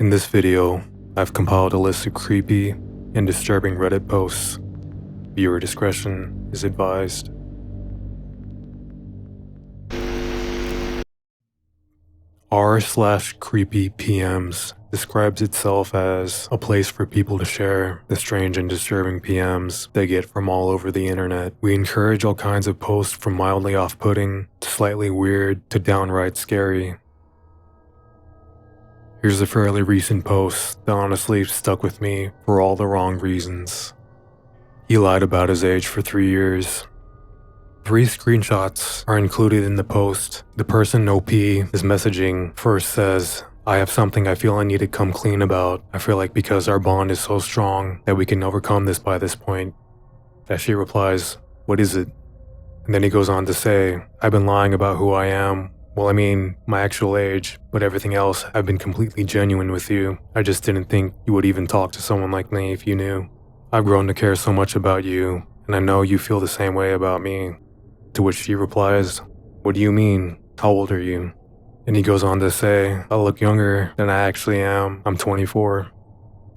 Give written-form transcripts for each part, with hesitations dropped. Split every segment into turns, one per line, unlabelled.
In this video, I've compiled a list of creepy and disturbing Reddit posts. Viewer discretion is advised. r/creepyPMs describes itself as a place for people to share the strange and disturbing PMs they get from all over the internet. We encourage all kinds of posts from mildly off-putting to slightly weird to downright scary. Here's a fairly recent post that honestly stuck with me for all the wrong reasons. He lied about his age for 3 years. 3 screenshots are included in the post. The person OP is messaging first says, "I have something I feel I need to come clean about. I feel like because our bond is so strong that we can overcome this by this point." As she replies, "What is it?" And then he goes on to say, "I've been lying about who I am. Well, I mean, my actual age, but everything else, I've been completely genuine with you. I just didn't think you would even talk to someone like me if you knew. I've grown to care so much about you, and I know you feel the same way about me." To which she replies, "What do you mean? How old are you?" And he goes on to say, "I look younger than I actually am. I'm 24.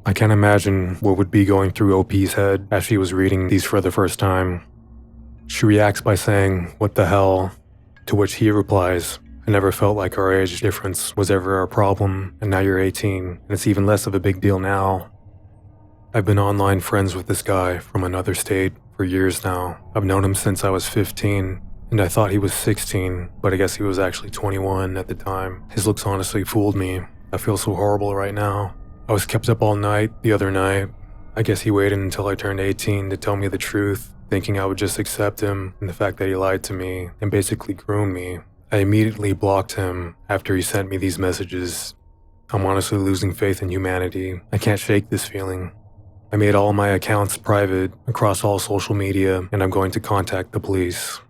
I can't imagine what would be going through OP's head as she was reading these for the first time. She reacts by saying, "What the hell?" To which he replies, "I never felt like our age difference was ever a problem, and now you're 18, and it's even less of a big deal now." I've been online friends with this guy from another state for years now. I've known him since I was 15, and I thought he was 16, but I guess he was actually 21 at the time. His looks honestly fooled me. I feel so horrible right now. I was kept up all night the other night. I guess he waited until I turned 18 to tell me the truth, thinking I would just accept him and the fact that he lied to me and basically groomed me. I immediately blocked him after he sent me these messages. I'm honestly losing faith in humanity. I can't shake this feeling. I made all my accounts private across all social media, and I'm going to contact the police.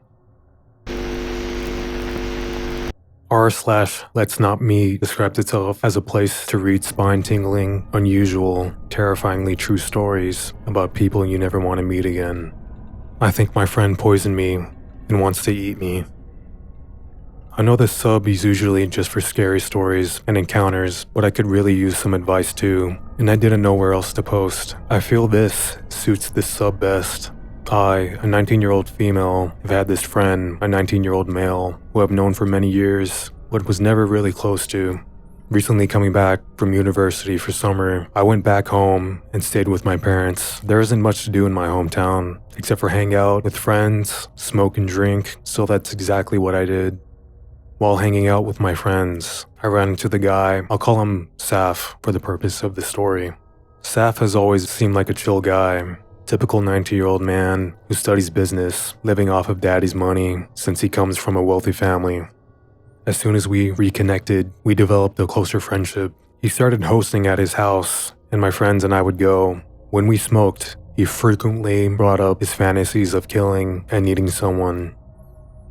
r/LetsNotMeet describes itself as a place to read spine-tingling, unusual, terrifyingly true stories about people you never want to meet again. I think my friend poisoned me and wants to eat me. I know this sub is usually just for scary stories and encounters, but I could really use some advice too, and I didn't know where else to post. I feel this suits this sub best. I, a 19-year-old female, have had this friend, a 19-year-old male, who I've known for many years, but was never really close to. Recently coming back from university for summer, I went back home and stayed with my parents. There isn't much to do in my hometown, except for hang out with friends, smoke and drink, so that's exactly what I did. While hanging out with my friends, I ran into the guy. I'll call him Saf for the purpose of the story. Saf has always seemed like a chill guy. Typical 90-year-old man who studies business, living off of daddy's money since he comes from a wealthy family. As soon as we reconnected, we developed a closer friendship. He started hosting at his house, and my friends and I would go. When we smoked, he frequently brought up his fantasies of killing and eating someone.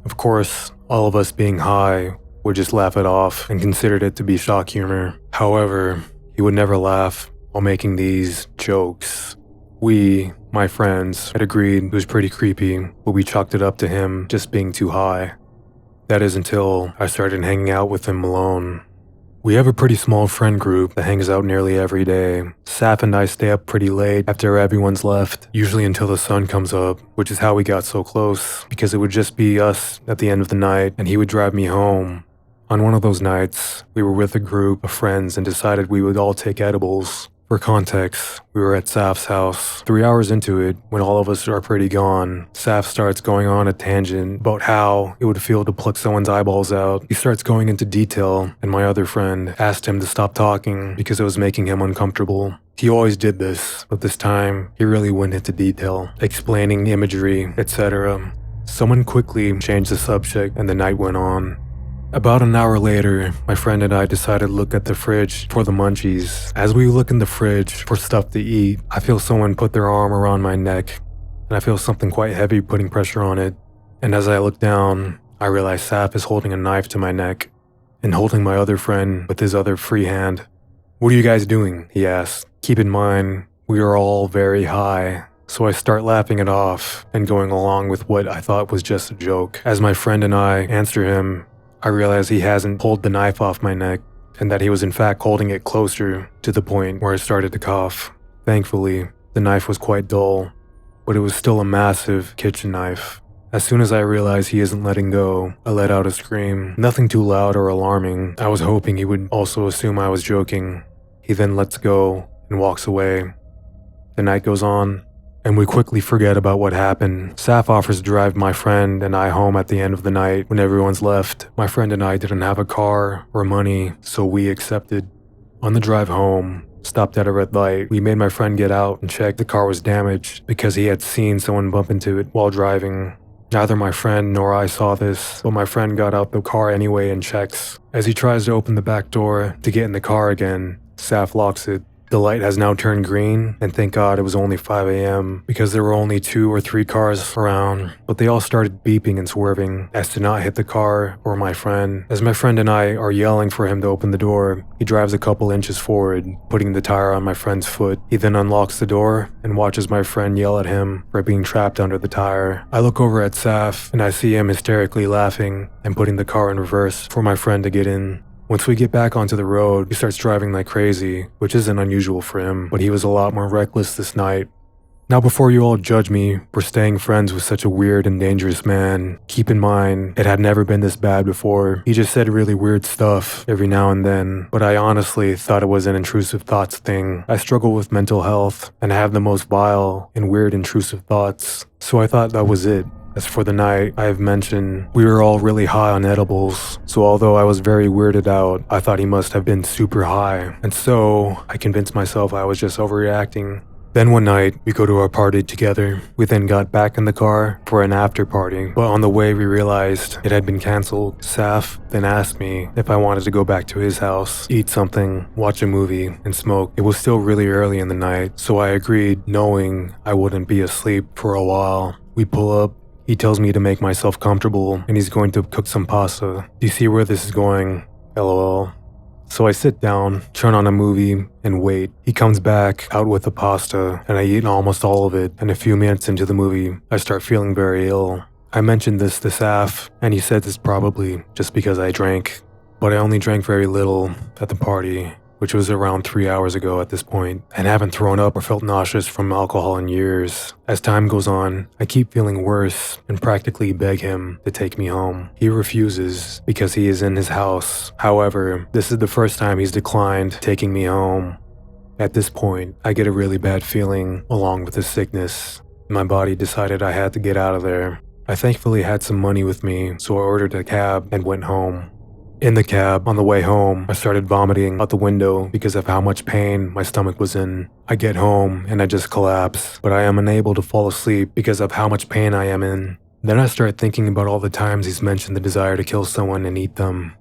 Of course, all of us being high would just laugh it off and considered it to be shock humor. However, he would never laugh while making these jokes. We, my friends, had agreed it was pretty creepy, but we chalked it up to him just being too high. That is until I started hanging out with him alone. We have a pretty small friend group that hangs out nearly every day. Saf and I stay up pretty late after everyone's left, usually until the sun comes up, which is how we got so close, because it would just be us at the end of the night and he would drive me home. On one of those nights, we were with a group of friends and decided we would all take edibles. For context, we were at Saf's house. 3 hours into it, when all of us are pretty gone, Saf starts going on a tangent about how it would feel to pluck someone's eyeballs out. He starts going into detail, and my other friend asked him to stop talking because it was making him uncomfortable. He always did this, but this time, he really went into detail, explaining imagery, etc. Someone quickly changed the subject, and the night went on. About an hour later, my friend and I decided to look at the fridge for the munchies. As we look in the fridge for stuff to eat, I feel someone put their arm around my neck, and I feel something quite heavy putting pressure on it. And as I look down, I realize Saf is holding a knife to my neck and holding my other friend with his other free hand. "What are you guys doing?" he asked. Keep in mind, we are all very high. So I start laughing it off and going along with what I thought was just a joke. As my friend and I answer him, I realize he hasn't pulled the knife off my neck. and that he was in fact holding it closer to the point where I started to cough. Thankfully, the knife was quite dull, but it was still a massive kitchen knife. As soon as I realized he isn't letting go, I let out a scream. Nothing too loud or alarming. I was hoping he would also assume I was joking. He then lets go and walks away. The night goes on, and we quickly forget about what happened. Saf offers to drive my friend and I home at the end of the night when everyone's left. My friend and I didn't have a car or money, so we accepted. On the drive home, stopped at a red light. We made my friend get out and check the car was damaged because he had seen someone bump into it while driving. Neither my friend nor I saw this, but my friend got out the car anyway and checks. As he tries to open the back door to get in the car again, Saf locks it. The light has now turned green, and thank God it was only 5 a.m. because there were only 2 or 3 cars around, but they all started beeping and swerving as to not hit the car or my friend. As my friend and I are yelling for him to open the door, he drives a couple inches forward, putting the tire on my friend's foot. He then unlocks the door and watches my friend yell at him for being trapped under the tire. I look over at Saf and I see him hysterically laughing and putting the car in reverse for my friend to get in. Once we get back onto the road, he starts driving like crazy, which isn't unusual for him, but he was a lot more reckless this night. Now before you all judge me for staying friends with such a weird and dangerous man, keep in mind, it had never been this bad before. He just said really weird stuff every now and then, but I honestly thought it was an intrusive thoughts thing. I struggle with mental health, and I have the most vile and weird intrusive thoughts, so I thought that was it. As for the night, I have mentioned, we were all really high on edibles, so although I was very weirded out, I thought he must have been super high, and so I convinced myself I was just overreacting. Then one night, we go to our party together. We then got back in the car for an after party, but on the way we realized it had been cancelled. Saf then asked me if I wanted to go back to his house, eat something, watch a movie, and smoke. It was still really early in the night, so I agreed, knowing I wouldn't be asleep for a while. We pull up. He tells me to make myself comfortable, and he's going to cook some pasta. Do you see where this is going? LOL. So I sit down, turn on a movie, and wait. He comes back out with the pasta, and I eat almost all of it, and a few minutes into the movie, I start feeling very ill. I mentioned this to Saf, and he said this probably just because I drank. But I only drank very little at the party, which was around 3 hours ago at this point, and haven't thrown up or felt nauseous from alcohol in years. As time goes on, I keep feeling worse and practically beg him to take me home. He refuses because he is in his house. However, this is the first time he's declined taking me home. At this point, I get a really bad feeling along with the sickness. My body decided I had to get out of there. I thankfully had some money with me, so I ordered a cab and went home. In the cab, on the way home, I started vomiting out the window because of how much pain my stomach was in. I get home and I just collapse, but I am unable to fall asleep because of how much pain I am in. Then I start thinking about all the times he's mentioned the desire to kill someone and eat them.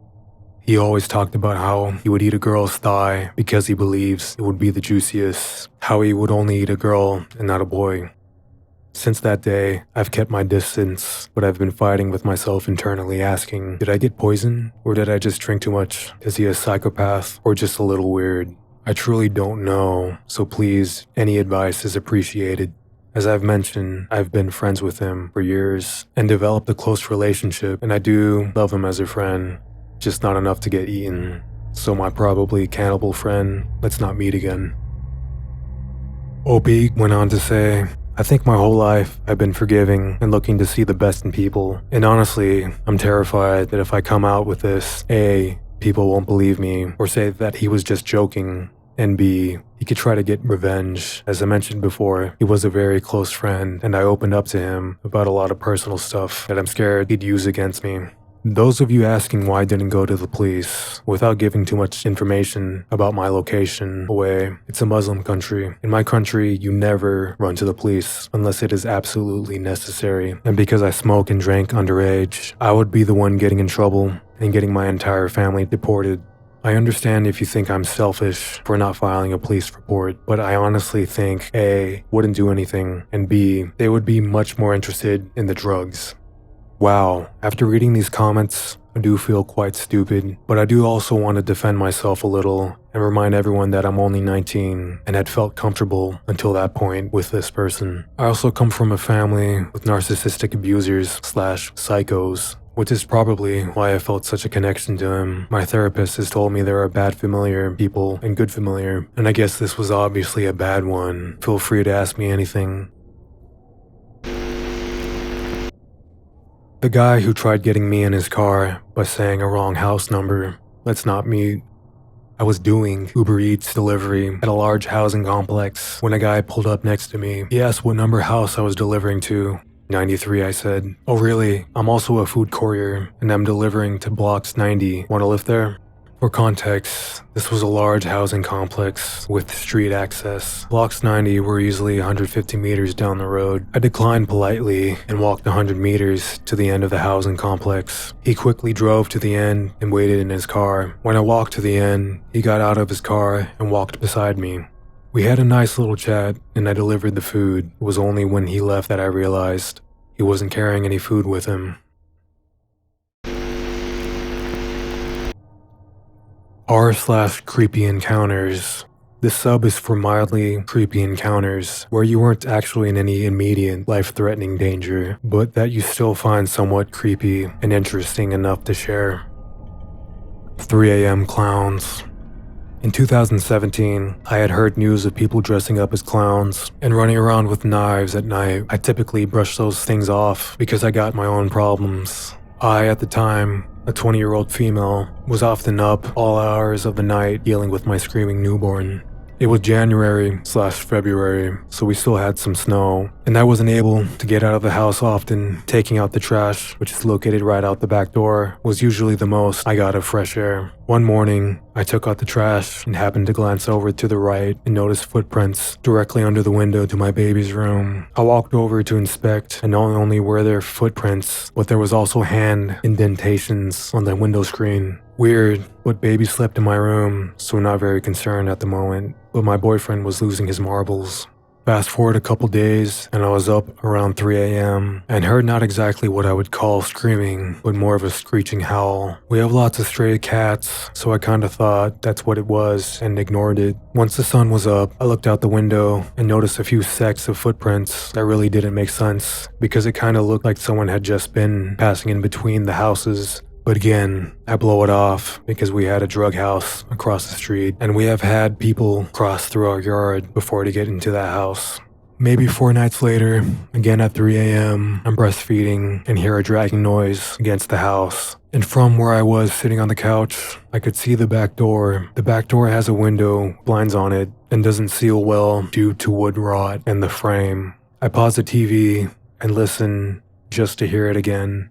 He always talked about how he would eat a girl's thigh because he believes it would be the juiciest, how he would only eat a girl and not a boy. Since that day, I've kept my distance, but I've been fighting with myself internally asking, did I get poisoned? Or did I just drink too much? Is he a psychopath or just a little weird? I truly don't know, so please, any advice is appreciated. As I've mentioned, I've been friends with him for years and developed a close relationship, and I do love him as a friend, just not enough to get eaten. So my probably cannibal friend, let's not meet again. OP went on to say, I think my whole life I've been forgiving and looking to see the best in people. And honestly, I'm terrified that if I come out with this, A, people won't believe me or say that he was just joking, and B, he could try to get revenge. As I mentioned before, he was a very close friend, and I opened up to him about a lot of personal stuff that I'm scared he'd use against me. Those of you asking why I didn't go to the police, without giving too much information about my location away, it's a Muslim country. In my country, you never run to the police unless it is absolutely necessary. And because I smoke and drank underage, I would be the one getting in trouble and getting my entire family deported. I understand if you think I'm selfish for not filing a police report, but I honestly think A, wouldn't do anything, and B, they would be much more interested in the drugs. Wow, after reading these comments, I do feel quite stupid, but I do also want to defend myself a little and remind everyone that I'm only 19 and had felt comfortable until that point with this person. I also come from a family with narcissistic abusers / psychos. which is probably why I felt such a connection to him. My therapist has told me there are bad familiar people and good familiar, and I guess this was obviously a bad one. Feel free to ask me anything. The guy who tried getting me in his car by saying a wrong house number. Let's not meet. I was doing Uber Eats delivery at a large housing complex when a guy pulled up next to me. He asked what number house I was delivering to. 93, I said. Oh really? I'm also a food courier, and I'm delivering to blocks 90. Want to live there? For context, this was a large housing complex with street access. Blocks 90 were easily 150 meters down the road. I declined politely and walked 100 meters to the end of the housing complex. He quickly drove to the end and waited in his car. When I walked to the end, he got out of his car and walked beside me. We had a nice little chat, and I delivered the food. It was only when he left that I realized he wasn't carrying any food with him. R/creepy encounters. This sub is for mildly creepy encounters, where you weren't actually in any immediate life-threatening danger, but that you still find somewhat creepy and interesting enough to share. 3 a.m. clowns. In 2017, I had heard news of people dressing up as clowns and running around with knives at night. I typically brush those things off because I got my own problems. I, at the time, a 20-year-old female, was often up all hours of the night dealing with my screaming newborn. It was January/February, so we still had some snow, and I wasn't able to get out of the house often. Taking out the trash, which is located right out the back door, was usually the most I got of fresh air. One morning, I took out the trash and happened to glance over to the right and noticed footprints directly under the window to my baby's room. I walked over to inspect, and not only were there footprints, but there was also hand indentations on the window screen. Weird, but baby slept in my room, so not very concerned at the moment, but my boyfriend was losing his marbles. Fast forward a couple days, and I was up around 3 a.m. and heard not exactly what I would call screaming, but more of a screeching howl. We have lots of stray cats, so I kinda thought that's what it was and ignored it. Once the sun was up, I looked out the window and noticed a few sets of footprints that really didn't make sense, because it kinda looked like someone had just been passing in between the houses. But again, I blow it off because we had a drug house across the street, and we have had people cross through our yard before to get into that house. Maybe 4 nights later, again at 3 a.m., I'm breastfeeding and hear a dragging noise against the house. And from where I was sitting on the couch, I could see the back door. The back door has a window, blinds on it, and doesn't seal well due to wood rot in the frame. I pause the TV and listen just to hear it again.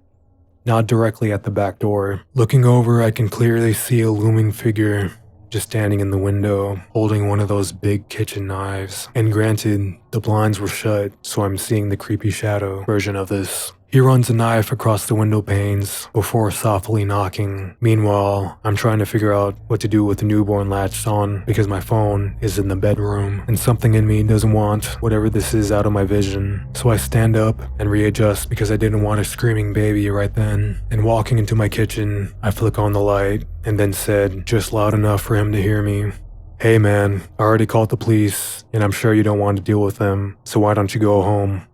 Not directly at the back door. Looking over, I can clearly see a looming figure just standing in the window, holding one of those big kitchen knives. And granted, the blinds were shut, so I'm seeing the creepy shadow version of this. He runs a knife across the window panes before softly knocking. Meanwhile, I'm trying to figure out what to do with the newborn latched on because my phone is in the bedroom and something in me doesn't want whatever this is out of my vision. So I stand up and readjust because I didn't want a screaming baby right then. And walking into my kitchen, I flick on the light and then said, just loud enough for him to hear me, "Hey man, I already called the police and I'm sure you don't want to deal with them, so why don't you go home?"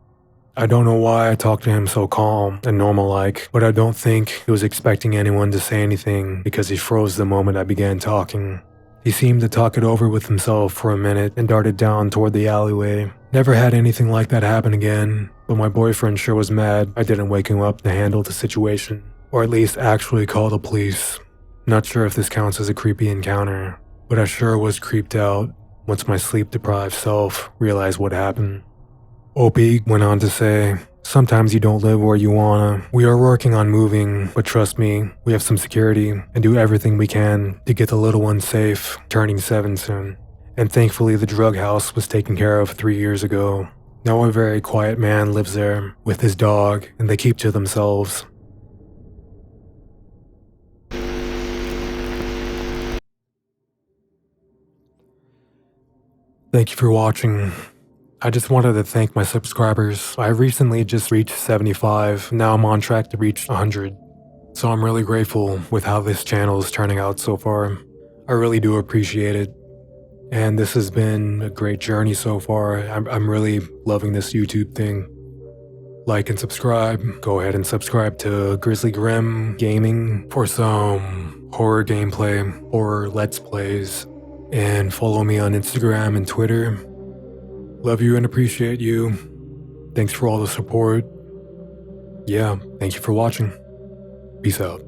I don't know why I talked to him so calm and normal-like, but I don't think he was expecting anyone to say anything because he froze the moment I began talking. He seemed to talk it over with himself for a minute and darted down toward the alleyway. Never had anything like that happen again, but my boyfriend sure was mad I didn't wake him up to handle the situation, or at least actually call the police. Not sure if this counts as a creepy encounter, but I sure was creeped out once my sleep-deprived self realized what happened. Opie went on to say, "Sometimes you don't live where you wanna. We are working on moving, but trust me, we have some security and do everything we can to get the little one safe, turning 7 soon. And thankfully the drug house was taken care of 3 years ago. Now a very quiet man lives there with his dog and they keep to themselves." Thank you for watching. I just wanted to thank my subscribers. I recently just reached 75, now I'm on track to reach 100. So I'm really grateful with how this channel is turning out so far. I really do appreciate it. And this has been a great journey so far. I'm really loving this YouTube thing. like and subscribe. Go ahead and subscribe to Grizzly Grim Gaming for some horror gameplay, horror Let's Plays, and follow me on Instagram and Twitter. Love you and appreciate you. Thanks for all the support. Yeah, thank you for watching. Peace out.